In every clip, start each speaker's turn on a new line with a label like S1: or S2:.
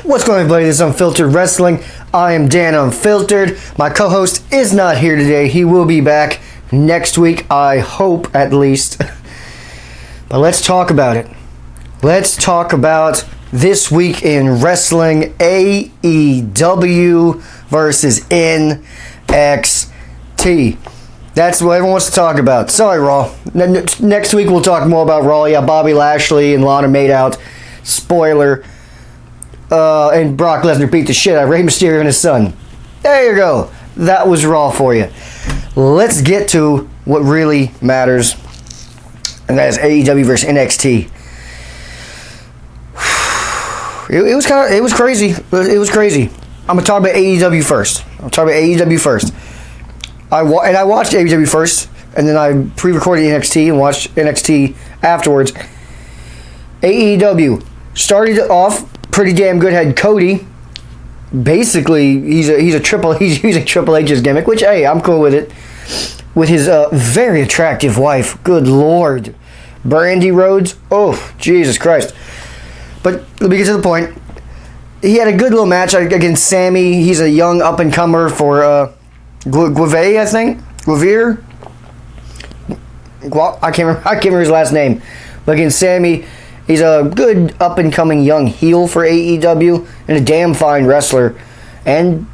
S1: What's going on, everybody? This is Unfiltered Wrestling. I am Dan Unfiltered. My co-host is not here today. He will be back next week, I hope, at least. But let's talk about it. Let's talk about this week in wrestling. AEW versus NXT. That's what everyone wants to talk about. Sorry, Raw. Next week we'll talk more about Raw. Yeah, Bobby Lashley and Lana made out. Spoiler. And Brock Lesnar beat the shit out of Rey Mysterio and his son. There you go. That was Raw for you. Let's get to what really matters. And that is AEW versus NXT. It was crazy. It was crazy. I'm gonna talk about AEW first. I watched AEW first, and then I pre-recorded NXT and watched NXT afterwards. AEW started off pretty damn good. Had Cody. Basically, he's a Triple H's gimmick, which hey, I'm cool with it. With his very attractive wife, good lord, Brandy Rhodes. Oh, Jesus Christ! But let me get to the point. He had a good little match against Sammy. He's a young up and comer for Guevara, I think. Guevara. I can't remember his last name. But against Sammy, he's a good up and coming young heel for AEW and a damn fine wrestler. And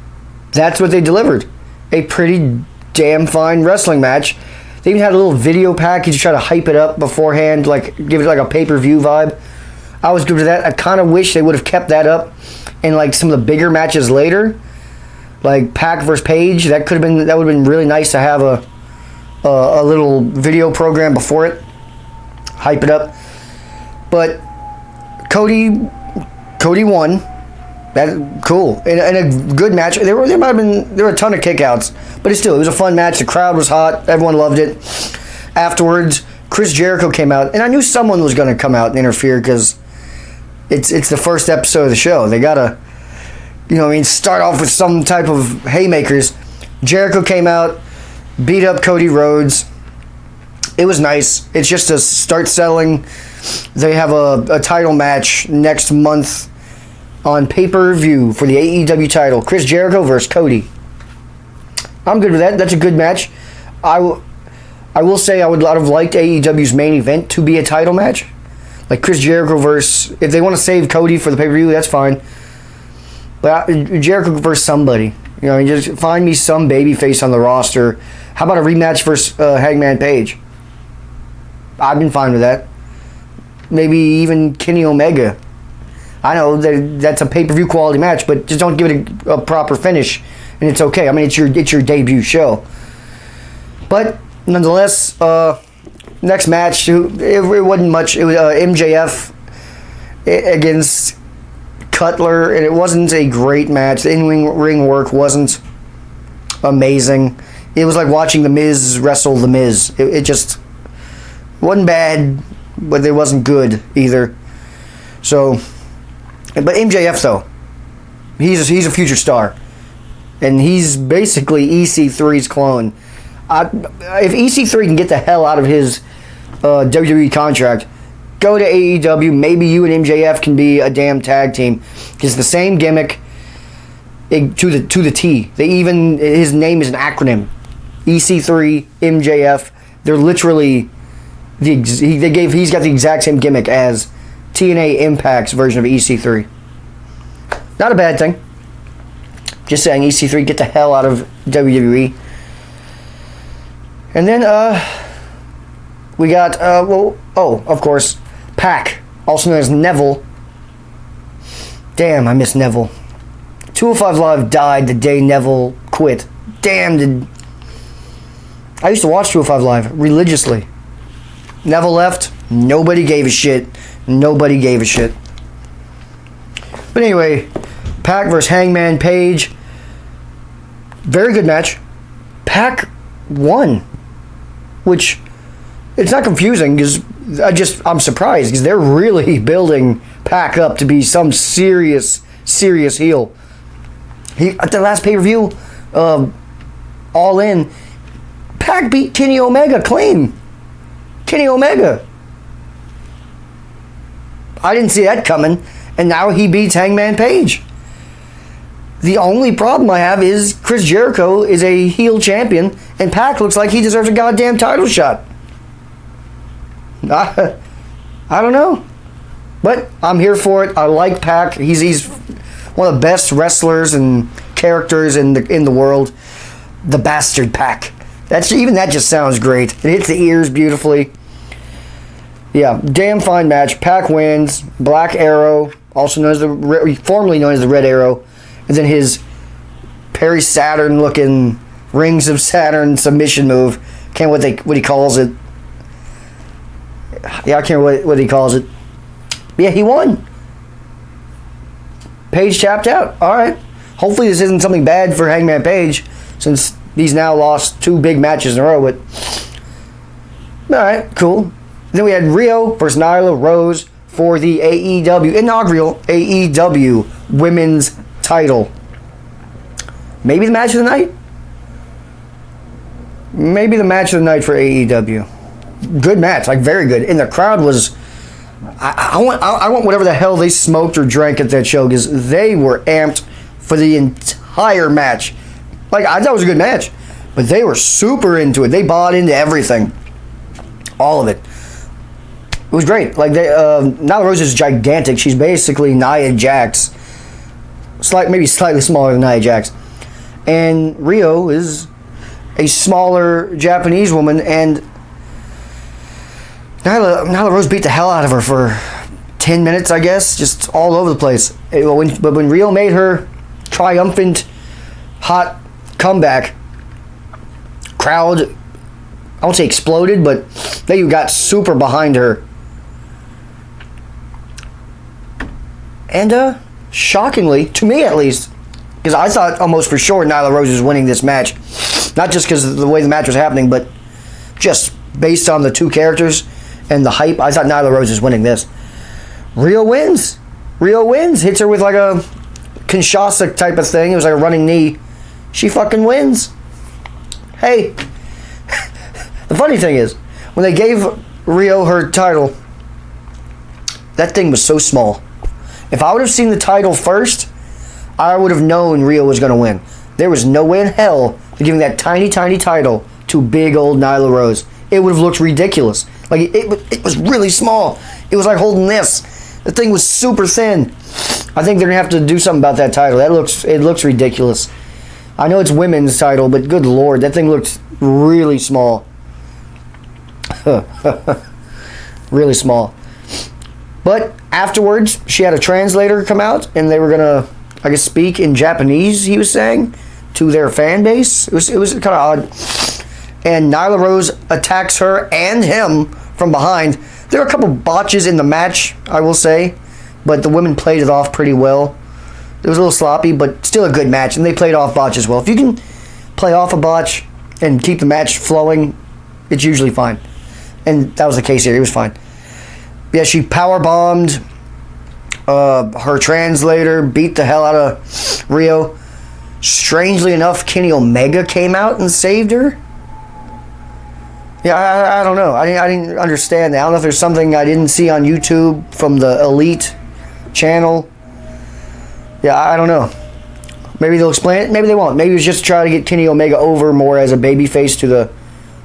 S1: that's what they delivered. A pretty damn fine wrestling match. They even had a little video package to try to hype it up beforehand, like give it like a pay-per-view vibe. I was good with that. I kind of wish they would have kept that up in like some of the bigger matches later, like Pac versus Page. That would have been really nice to have a little video program before it, hype it up. But Cody won. That cool and a good match. There were a ton of kickouts, but it was a fun match. The crowd was hot. Everyone loved it. Afterwards, Chris Jericho came out, and I knew someone was going to come out and interfere because it's the first episode of the show. They gotta, start off with some type of haymakers. Jericho came out, beat up Cody Rhodes. It was nice. It's just to start selling. They have a title match next month on pay-per-view for the AEW title. Chris Jericho versus Cody. I'm good with that. That's a good match. I will say I would have liked AEW's main event to be a title match. Like Chris Jericho versus... If they want to save Cody for the pay-per-view, that's fine. But Jericho versus somebody. Just find me some babyface on the roster. How about a rematch versus Hangman Page? I've been fine with that. Maybe even Kenny Omega. I know that's a pay-per-view quality match, but just don't give it a proper finish, and it's okay. I mean, it's your debut show. But nonetheless, next match, it wasn't much. It was MJF against Cutler, and it wasn't a great match. The in-ring work wasn't amazing. It was like watching The Miz wrestle The Miz. It just wasn't bad, but it wasn't good either. So, but MJF though, he's a future star, and he's basically EC3's clone. If EC3 can get the hell out of his WWE contract, go to AEW. Maybe you and MJF can be a damn tag team. It's the same gimmick to the T. His name is an acronym. EC3 MJF. They're literally he's got the exact same gimmick as TNA Impact's version of EC3. Not a bad thing. Just saying, EC3, get the hell out of WWE. And then we got of course, Pac, also known as Neville. Damn, I miss Neville. 205 Live died the day Neville quit. Damn, I used to watch 205 Live religiously. Neville left. Nobody gave a shit. But anyway, Pac versus Hangman Page. Very good match. Pac won. Which, it's not confusing because I'm surprised because they're really building Pac up to be some serious heel. At the last pay-per-view, All In, Pac beat Kenny Omega clean. Kenny Omega. I didn't see that coming. And now he beats Hangman Page. The only problem I have is Chris Jericho is a heel champion, and Pac looks like he deserves a goddamn title shot. I don't know. But I'm here for it. I like Pac. He's one of the best wrestlers and characters in the world. The bastard Pac. That just sounds great. It hits the ears beautifully. Yeah, damn fine match. Pac wins. Black Arrow, also known as formerly known as the Red Arrow, and then his Perry Saturn looking Rings of Saturn submission move. Can't what he calls it. Yeah, I can't remember what he calls it. Yeah, he won. Page tapped out. All right. Hopefully this isn't something bad for Hangman Page, since he's now lost 2 big matches in a row. But all right, cool. Then we had Rio versus Nyla Rose for the inaugural AEW Women's Title. Maybe the match of the night. Maybe the match of the night for AEW. Good match, like very good. And the crowd was. I want whatever the hell they smoked or drank at that show, because they were amped for the entire match. Like, I thought it was a good match, but they were super into it. They bought into everything, all of it. It was great. Like, Nyla Rose is gigantic. She's basically Nia Jax, maybe slightly smaller than Nia Jax, and Rio is a smaller Japanese woman, and Nyla Rose beat the hell out of her for 10 minutes, I guess, just all over the place. But when Rio made her triumphant, hot comeback, crowd, I won't say exploded, but they got super behind her. And shockingly, to me at least, because I thought almost for sure Nyla Rose was winning this match, not just because of the way the match was happening, but just based on the 2 characters and the hype, I thought Nyla Rose is winning this. Rio wins. Hits her with like a Kinshasa type of thing. It was like a running knee. She fucking wins. Hey, the funny thing is, when they gave Rio her title, that thing was so small. If I would have seen the title first, I would have known Rio was going to win. There was no way in hell to giving that tiny, tiny title to big old Nyla Rose. It would have looked ridiculous. Like, it was really small. It was like holding this. The thing was super thin. I think they're going to have to do something about that title. It looks ridiculous. I know it's women's title, but good lord, that thing looked really small. Really small. But afterwards, she had a translator come out, and they were going to, I guess, speak in Japanese, he was saying, to their fan base. It was kind of odd. And Nyla Rose attacks her and him from behind. There were a couple botches in the match, I will say, but the women played it off pretty well. It was a little sloppy, but still a good match, and they played off botches well. If you can play off a botch and keep the match flowing, it's usually fine. And that was the case here. It was fine. Yeah, she powerbombed her translator, beat the hell out of Rio. Strangely enough, Kenny Omega came out and saved her. Yeah, I don't know. I didn't understand that. I don't know if there's something I didn't see on YouTube from the Elite channel. Yeah, I don't know. Maybe they'll explain it. Maybe they won't. Maybe it was just to try to get Kenny Omega over more as a babyface to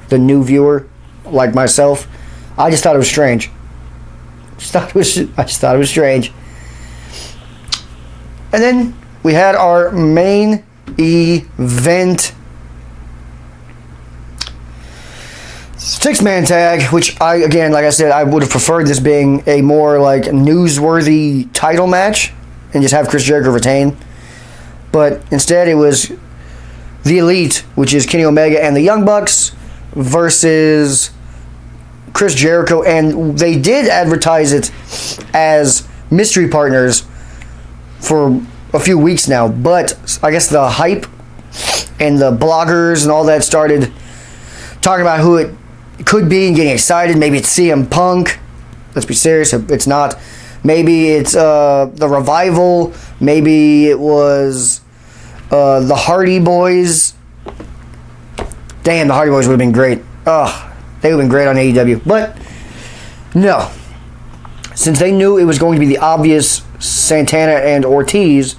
S1: the new viewer, like myself. I just thought it was strange. I just thought it was strange. And then we had our main event. 6-man tag, which like I said, I would have preferred this being a more like newsworthy title match and just have Chris Jericho retain. But instead it was the Elite, which is Kenny Omega and the Young Bucks, versus Chris Jericho, and they did advertise it as mystery partners for a few weeks now, but I guess the hype and the bloggers and all that started talking about who it could be and getting excited. Maybe it's CM Punk. Let's be serious, it's not. Maybe it's the Revival. Maybe it was the Hardy Boys. Damn, the Hardy Boys would have been great. Ugh, they would have been great on AEW. But no, since they knew it was going to be the obvious Santana and Ortiz,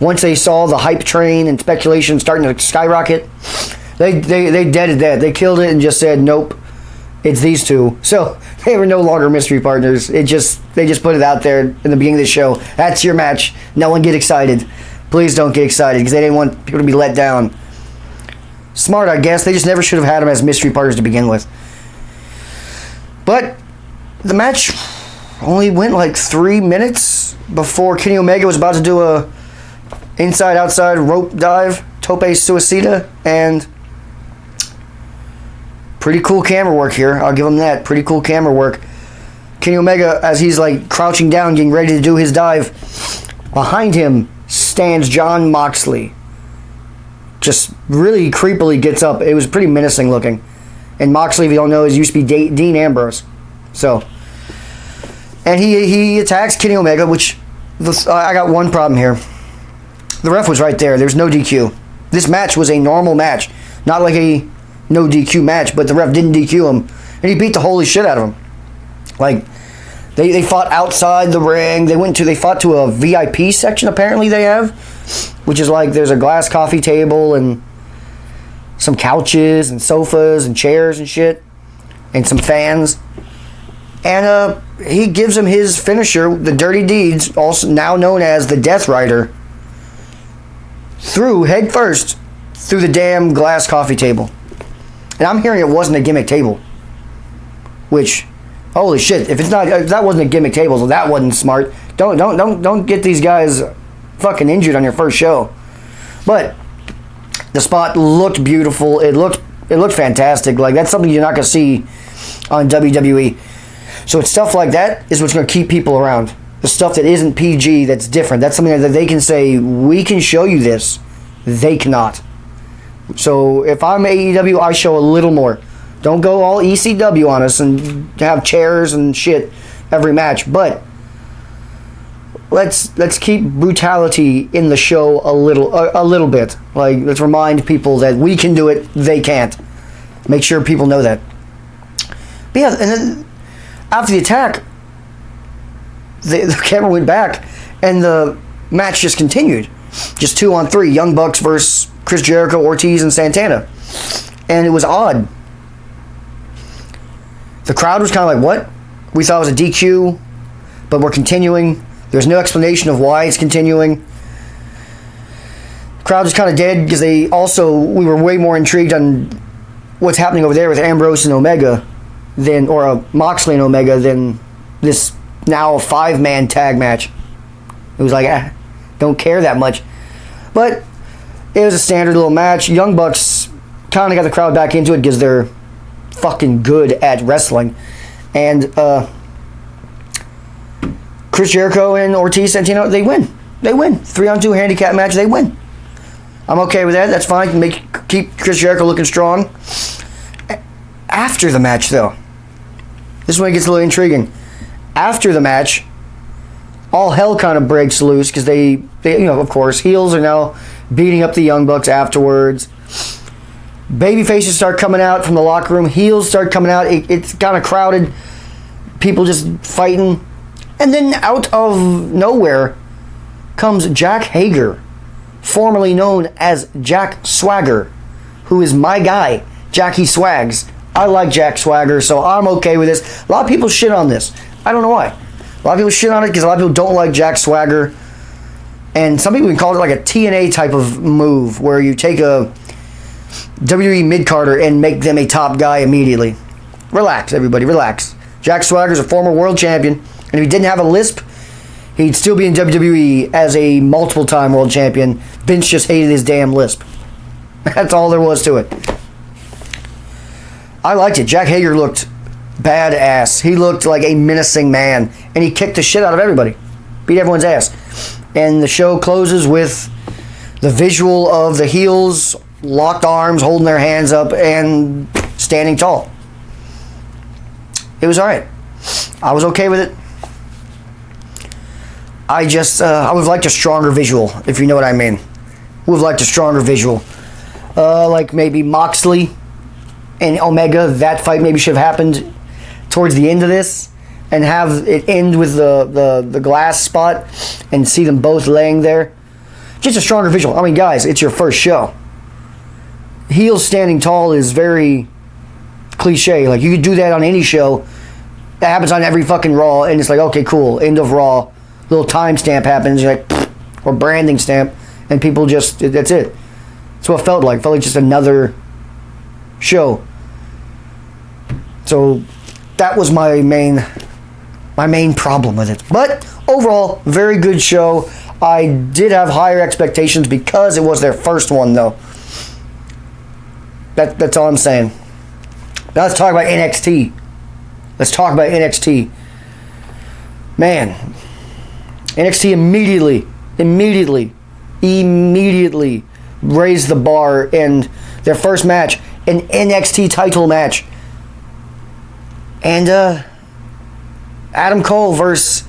S1: once they saw the hype train and speculation starting to skyrocket, they deaded that. They killed it and just said, nope, it's these two. So they were no longer mystery partners. They just put it out there in the beginning of the show. That's your match. No one get excited. Please don't get excited, because they didn't want people to be let down. Smart, I guess. They just never should have had them as mystery partners to begin with. But the match only went like 3 minutes before Kenny Omega was about to do a inside-outside rope dive, tope suicida, and pretty cool camera work here. I'll give him that. Pretty cool camera work. Kenny Omega, as he's like crouching down, getting ready to do his dive, behind him stands Jon Moxley. Just really creepily gets up. It was pretty menacing looking. And Moxley, if you don't know, used to be Dean Ambrose. So, and he attacks Kenny Omega, which I got one problem here. The ref was right there. There's no DQ. This match was a normal match, not like a no DQ match. But the ref didn't DQ him, and he beat the holy shit out of him. Like they fought outside the ring. They fought to a VIP section. Apparently they have, which is like there's a glass coffee table and some couches and sofas and chairs and shit, and some fans. And he gives him his finisher, the Dirty Deeds, also now known as the Death Rider, through head first through the damn glass coffee table. And I'm hearing it wasn't a gimmick table, which, holy shit! If that wasn't a gimmick table, so that wasn't smart. Don't get these guys fucking injured on your first show. But the spot looked beautiful. It looked fantastic. Like, that's something you're not gonna see on WWE. So it's stuff like that is what's gonna keep people around. The stuff that isn't PG, that's different. That's something that they can say, we can show you this. They cannot. So if I'm AEW, I show a little more. Don't go all ECW on us and have chairs and shit every match. But let's keep brutality in the show a little bit. Like, let's remind people that we can do it, they can't. Make sure people know that. But yeah, and then after the attack, the camera went back and the match just continued. Just 2-on-3, Young Bucks versus Chris Jericho, Ortiz, and Santana. And it was odd. The crowd was kind of like, what? We thought it was a DQ, but we're continuing. There's no explanation of why it's continuing. The crowd was kind of dead because we were way more intrigued on what's happening over there with Ambrose and Omega or Moxley and Omega than this now 5-man tag match. It was like, don't care that much. But it was a standard little match. Young Bucks kind of got the crowd back into it because they're fucking good at wrestling. And Chris Jericho and Ortiz Santino, they win. 3-on-2 handicap match, they win. I'm okay with that. That's fine. Keep Chris Jericho looking strong. After the match, though, this is when it gets a little intriguing. After the match, all hell kind of breaks loose because they of course, heels are now beating up the Young Bucks afterwards. Baby faces start coming out from the locker room. Heels start coming out. It's kind of crowded. People just fighting. And then out of nowhere comes Jack Hager, formerly known as Jack Swagger, who is my guy, Jackie Swags. I like Jack Swagger, so I'm okay with this. A lot of people shit on this. I don't know why. A lot of people shit on it because a lot of people don't like Jack Swagger. And some people can call it like a TNA type of move where you take a WWE mid-carder and make them a top guy immediately. Relax, everybody, relax. Jack Swagger's a former world champion, and if he didn't have a lisp, he'd still be in WWE as a multiple-time world champion. Vince just hated his damn lisp. That's all there was to it. I liked it. Jack Hager looked badass. He looked like a menacing man, and he kicked the shit out of everybody. Beat everyone's ass. And the show closes with the visual of the heels, locked arms, holding their hands up, and standing tall. It was alright. I was okay with it. I would have liked a stronger visual, if you know what I mean. Would have liked a stronger visual. Like maybe Moxley and Omega, that fight maybe should have happened towards the end of this. and have it end with the glass spot and see them both laying there. Just a stronger visual. I mean, guys, it's your first show. Heels standing tall is very cliche. Like, you could do that on any show. That happens on every fucking Raw, and it's like, okay, cool, end of Raw. Little timestamp happens, you're like, pfft, or branding stamp, and people just, that's it. That's what it felt like. It felt like just another show. So that was my main problem with it. But overall, very good show. I did have higher expectations because it was their first one, though. That's all I'm saying. Now let's talk about NXT. Man, NXT immediately raised the bar in their first match, an NXT title match. And Adam Cole versus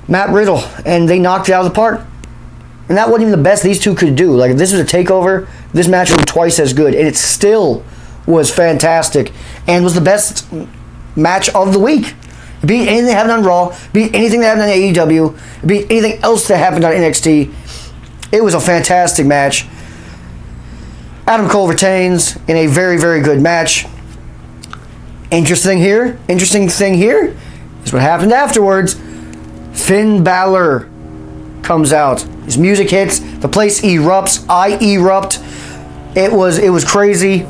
S1: Matt Riddle, and they knocked it out of the park. And that wasn't even the best these two could do. Like, if this was a takeover, this match would be twice as good, and it still was fantastic and was the best match of the week. It beat anything that happened on Raw, beat anything that happened on AEW, beat anything else that happened on NXT. It was a fantastic match. Adam Cole retains in a very, very good match. Interesting thing here is what happened afterwards. Finn Balor comes out. His music hits. The place erupts. I erupt. It was crazy.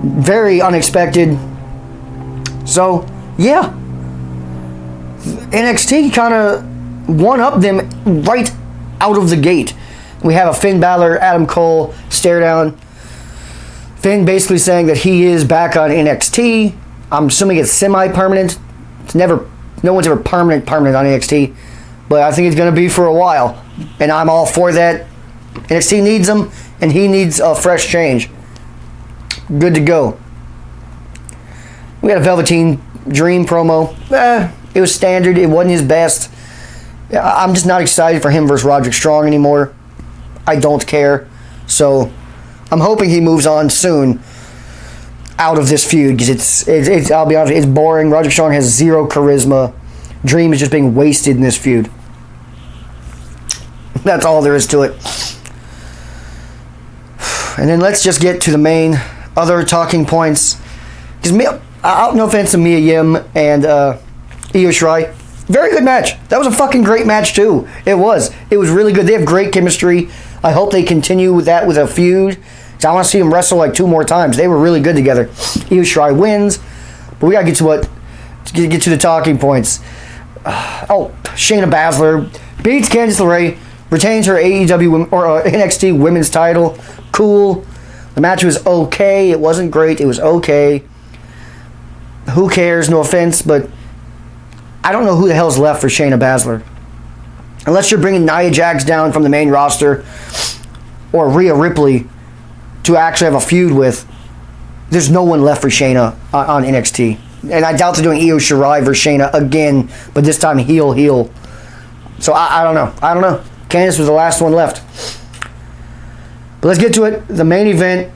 S1: Very unexpected. So, yeah. NXT kind of one-upped them right out of the gate. We have a Finn Balor, Adam Cole stare down. Finn basically saying that he is back on NXT. I'm assuming it's semi-permanent. No one's ever permanent on NXT. But I think it's going to be for a while. And I'm all for that. NXT needs him, and he needs a fresh change. Good to go. We had a Velveteen Dream promo. It was standard. It wasn't his best. I'm just not excited for him versus Roderick Strong anymore. I don't care. So I'm hoping he moves on soon out of this feud, because it's I'll be honest, it's boring. Roderick Strong has zero charisma. Dream is just being wasted in this feud. That's all there is to it. And then let's just get to the main other talking points. Because no offense to Mia Yim and Io Shirai, very good match. That was a fucking great match too. It was really good. They have great chemistry. I hope they continue with that with a feud. I want to see them wrestle like 2 more times. They were really good together. Io Shirai wins, but we gotta get to the talking points. Shayna Baszler beats Candice LeRae, retains her AEW or NXT Women's title. Cool. The match was okay. It wasn't great. It was okay. Who cares? No offense, but I don't know who the hell's left for Shayna Baszler. Unless you're bringing Nia Jax down from the main roster or Rhea Ripley to actually have a feud with, there's no one left for Shayna on NXT. And I doubt they're doing Io Shirai versus Shayna again, but this time heel. So I don't know. Candice was the last one left. But let's get to it. The main event,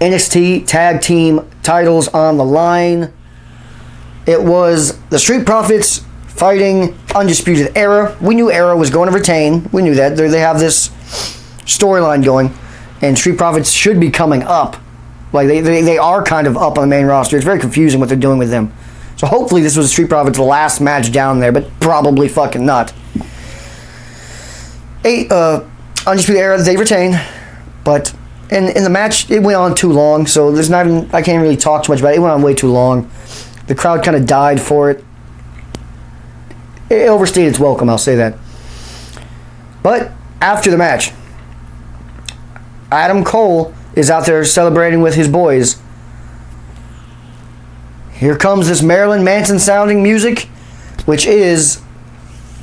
S1: NXT Tag Team titles on the line. It was the Street Profits fighting Undisputed Era. We knew Era was going to retain. We knew that. They have this storyline going. And Street Profits should be coming up. Like, they are kind of up on the main roster. It's very confusing what they're doing with them. So hopefully this was Street Profits' last match down there, but probably fucking not. Undisputed Era, they retain. But in the match, it went on too long, so I can't really talk too much about it. It went on way too long. The crowd kind of died for it. It overstayed its welcome, I'll say that. But after the match, Adam Cole is out there celebrating with his boys. Here comes this Marilyn Manson sounding music, which is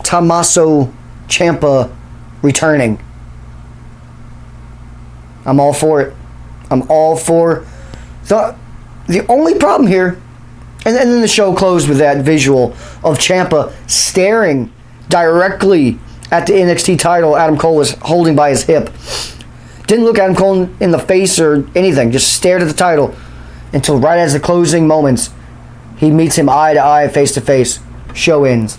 S1: Tommaso Ciampa returning. I'm all for it. I'm all for the only problem here, and then the show closed with that visual of Ciampa staring directly at the NXT title Adam Cole was holding by his hip. Didn't look Adam Cole in the face or anything, just stared at the title until right as the closing moments, He meets him eye to eye, face to face. Show ends.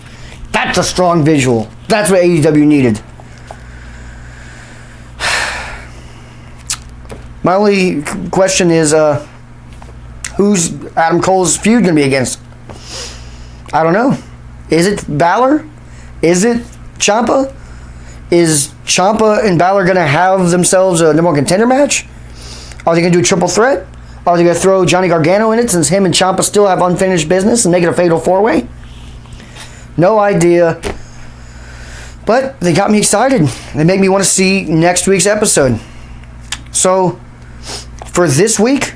S1: That's a strong visual. That's what AEW needed. My only question is, who's Adam Cole's feud going to be against? I don't know. Is it Balor? Is it Ciampa? Is Ciampa and Balor going to have themselves a number one contender match? Are they going to do a triple threat? Are they going to throw Johnny Gargano in it since him and Ciampa still have unfinished business and make it a fatal four-way? No idea. But they got me excited. They make me want to see next week's episode. So, for this week,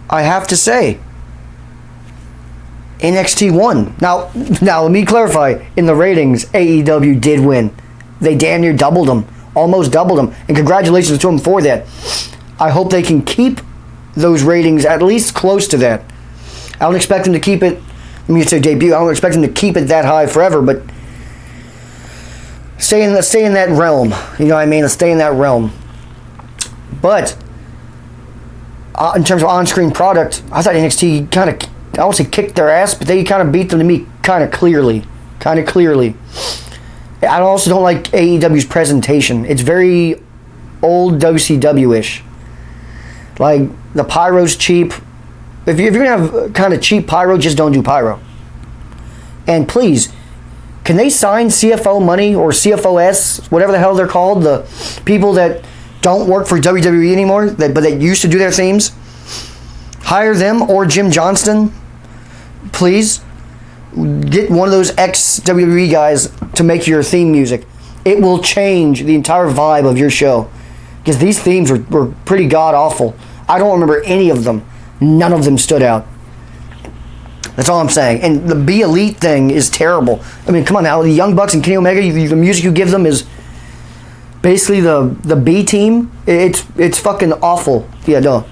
S1: I have to say, NXT won. Now let me clarify. In the ratings, AEW did win. They damn near doubled them. Almost doubled them. And congratulations to them for that. I hope they can keep those ratings at least close to that. I don't expect them to keep it, let me say debut, I don't expect them to keep it that high forever, but stay in that realm. You know what I mean? Stay in that realm. But in terms of on-screen product, I thought NXT kind of, I won't say kicked their ass, but they kind of beat them to me kind of clearly. I also don't like AEW's presentation. It's very old WCW-ish. Like, the pyro's cheap. If you're going to have kind of cheap pyro, just don't do pyro. And please, can they sign CFO money or CFOS, whatever the hell they're called, the people that don't work for WWE anymore, but that used to do their themes? Hire them or Jim Johnston. Please, get one of those ex-WWE guys to make your theme music. It will change the entire vibe of your show. Because these themes were pretty god-awful. I don't remember any of them. None of them stood out. That's all I'm saying. And the Be Elite thing is terrible. I mean, come on now. The Young Bucks and Kenny Omega, the music you give them is basically the B team. It's fucking awful. Yeah, no.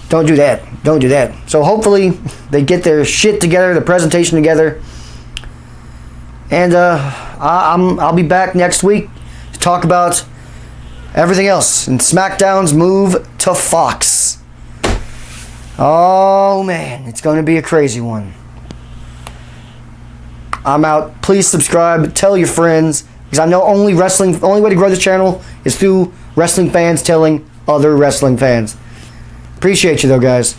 S1: Don't do that. Don't do that. So hopefully they get their shit together, the presentation together. And I'll be back next week to talk about everything else. And SmackDown's move to Fox. Oh man, it's going to be a crazy one. I'm out. Please subscribe. Tell your friends. Because I know only way to grow this channel is through wrestling fans telling other wrestling fans. Appreciate you though, guys.